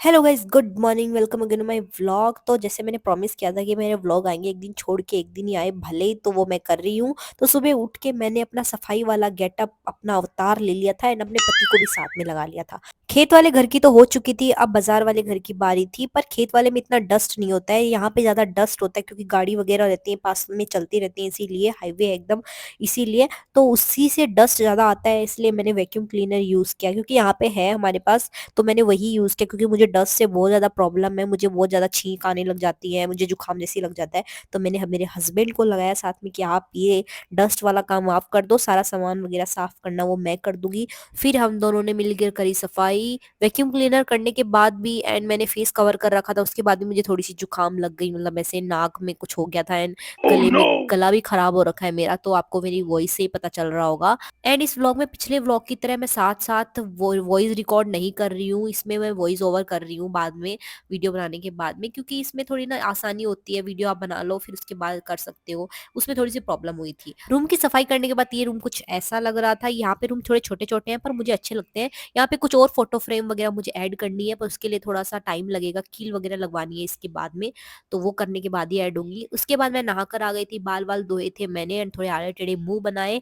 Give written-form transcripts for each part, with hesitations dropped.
Hello guys, good morning. Welcome again my vlog. तो जैसे मैंने प्रॉमिस किया था कि मेरे व्लॉग आएंगे, एक दिन छोड़ के एक दिन ही आए भले ही, तो वो मैं कर रही हूँ। तो सुबह उठ के मैंने अपना सफाई वाला गेटअप, अपना अवतार ले लिया था एंड अपने पति को भी साथ में लगा लिया था। खेत वाले घर की तो हो चुकी थी, अब बाजार वाले घर की बारी थी। पर खेत वाले में इतना डस्ट नहीं होता है, यहाँ पे ज्यादा डस्ट होता है क्योंकि गाड़ी वगैरह रहती है, पास में चलती रहती है, इसीलिए हाईवे है एकदम, इसीलिए। तो उसी से डस्ट ज्यादा आता है, इसलिए मैंने वैक्यूम क्लीनर यूज किया क्योंकि यहाँ पे है हमारे पास। तो मैंने वही यूज़ किया क्योंकि मुझे डस्ट से बहुत ज़्यादा प्रॉब्लम है, मुझे बहुत ज़्यादा छींक आने लग जाती है, मुझे जुकाम जैसी लग जाता है। तो मैंने मेरे हस्बैंड को लगाया साथ में कि आप ये डस्ट वाला काम आप कर दो, सारा सामान वगैरह साफ करना वो मैं कर दूंगी। फिर हम दोनों ने मिलकर करी सफाई वैक्यूम क्लीनर करने के बाद भी। एंड मैंने फेस कवर कर रखा था, उसके बाद भी मुझे थोड़ी सी जुकाम लग गई, मतलब ऐसे नाक में कुछ हो गया था एंड Oh गले में, no! गला भी खराब हो रखा है मेरा, तो आपको मेरी वॉइस से ही पता चल रहा होगा। एंड इस व्लॉग में पिछले व्लॉग की तरह मैं साथ साथ वॉइस रिकॉर्ड नहीं कर रही हूँ, इसमें मैं वॉइस ओवर कर रही हूँ बाद में, वीडियो बनाने के बाद में, क्योंकि इसमें थोड़ी ना आसानी होती है, वीडियो आप बना लो फिर उसके बाद कर सकते हो। उसमें थोड़ी सी प्रॉब्लम हुई थी। रूम की सफाई करने के बाद ये रूम कुछ ऐसा लग रहा था। यहाँ पे रूम थोड़े छोटे छोटे हैं पर मुझे अच्छे लगते हैं। यहाँ पे कुछ और फोटो फ्रेम वगैरह मुझे ऐड करनी है, पर उसके लिए थोड़ा सा टाइम लगेगा, कील वगैरह लगवानी है इसके बाद में। तो वो करने के बाद ही ऐड होंगी। उसके बाद मैं नहा कर आ गई थी, बाल बाल धोए थे मैंने एंड थोड़े आड़े टेढ़े मुंह बनाए।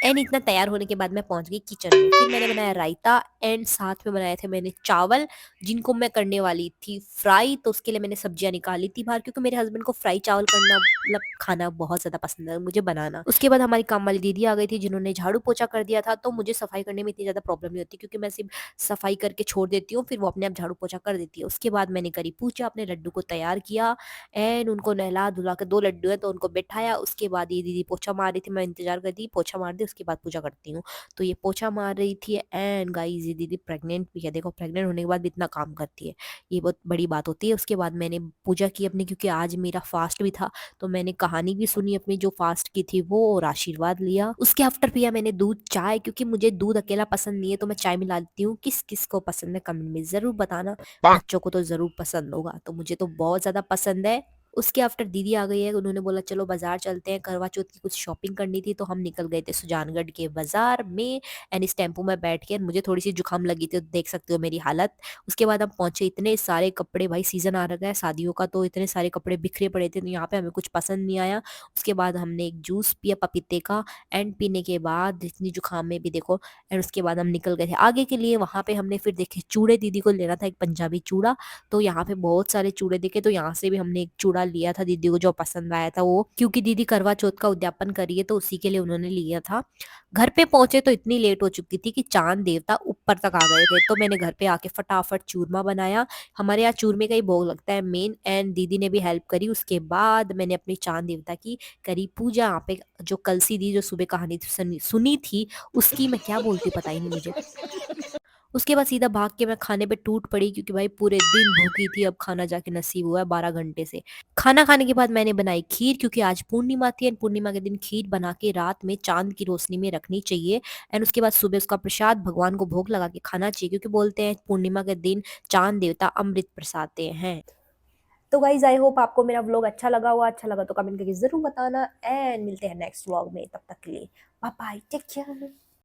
एंड इतना तैयार होने के बाद मैं पहुंच गई किचन में। फिर मैंने बनाया रायता एंड साथ में बनाए थे मैंने चावल, जिनको मैं करने वाली थी फ्राई। तो उसके लिए मैंने सब्जियां निकाली थी बाहर, क्योंकि मेरे हस्बैंड को फ्राई चावल करना, मतलब खाना बहुत ज्यादा पसंद है, मुझे बनाना। उसके बाद हमारी काम वाली दीदी आ गई थी जिन्होंने झाड़ू पोछा कर दिया था। तो मुझे सफाई करने में इतनी ज्यादा प्रॉब्लम नहीं होती क्योंकि मैं सिर्फ सफाई करके छोड़ देती हूँ, फिर वो अपने आप झाड़ू पोछा कर देती है। उसके बाद मैंने करी पूजा, अपने लड्डू को तैयार किया एंड उनको नहला धुला के, दो लड्डू है तो उनको बैठाया। उसके बाद ये दीदी पोछा मार रही थी, मैं इंतजार कर दी, पोछा मार दी उसके बाद पूजा करती हूँ। तो ये पोछा मार रही थी एंड गाइस ये दीदी प्रेग्नेंट भी है। देखो, प्रेग्नेंट होने के बाद भी इतना काम करती है, ये बहुत बड़ी बात होती है। उसके बाद मैंने पूजा की अपनी, क्योंकि आज मेरा फास्ट भी था। तो मैंने कहानी भी सुनी अपनी जो फास्ट की थी वो, और आशीर्वाद लिया। उसके आफ्टर पिया मैंने दूध चाय, क्योंकि मुझे दूध अकेला पसंद नहीं है, तो मैं चाय मिला देती हूँ। किस किस को पसंद है कमेंट में जरूर बताना। Bonk. बच्चों को तो जरूर पसंद होगा, तो मुझे तो बहुत ज्यादा पसंद है। उसके आफ्टर दीदी आ गई है, उन्होंने बोला चलो बाजार चलते हैं, करवा चौथ की कुछ शॉपिंग करनी थी। तो हम निकल गए थे सुजानगढ़ के बाजार में एंड इस टेम्पो में बैठ के, मुझे थोड़ी सी जुकाम लगी थी, तो देख सकते हो मेरी हालत। उसके बाद हम पहुंचे, इतने सारे कपड़े, भाई सीजन आ रहा है शादियों का, तो इतने सारे कपड़े बिखरे पड़े थे, तो यहाँ पे हमें कुछ पसंद नहीं आया। उसके बाद हमने एक जूस पिया पपीते का एंड पीने के बाद इतनी जुकाम में भी देखो। एंड उसके बाद हम निकल गए थे आगे के लिए। वहां पे हमने फिर देखे चूड़े, दीदी को लेना था एक पंजाबी चूड़ा। तो यहाँ पे बहुत सारे चूड़े दिखे, तो यहाँ से भी हमने एक चूड़ा लिया था दीदी को, जो पसंद आया था वो, क्योंकि दीदी करवा चौथ का उद्यापन करी है तो उसी के लिए उन्होंने लिया था। घर पे पहुंचे तो इतनी लेट हो चुकी थी कि चांद देवता ऊपर तक आ गए थे। तो मैंने घर पे आके फटाफट चूरमा बनाया। हमारे यहाँ चूरमे का ही भोग लगता है मेन, एंड दीदी ने भी हेल्प करी। उसके बाद मैंने अपनी चांद देवता की करी पूजा। यहाँ पे जो कलसी दी, जो सुबह कहानी सुनी थी, उसकी मैं क्या बोलती हूँ पता ही नहीं मुझे। उसके बाद सीधा भाग के मैं खाने पे टूट पड़ी, क्योंकि भाई पूरे दिन भूखी थी, अब खाना जाके नसीब हुआ है 12 घंटे से। खाना खाने के बाद मैंने बनाई खीर, क्योंकि आज पूर्णिमा थी एंड पूर्णिमा के दिन खीर बना के रात में चांद की रोशनी में रखनी चाहिए। एंड उसके बाद सुबह उसका प्रसाद भगवान को भोग लगा के खाना चाहिए, क्योंकि बोलते हैं पूर्णिमा के दिन चांद देवता अमृत बरसाते हैं। तो गाइज आई होप आपको मेरा व्लॉग अच्छा लगा हुआ। अच्छा लगा तो कमेंट करके जरूर बताना एंड मिलते हैं नेक्स्ट व्लॉग में। तब तक के लिए बाय बाय, टेक केयर।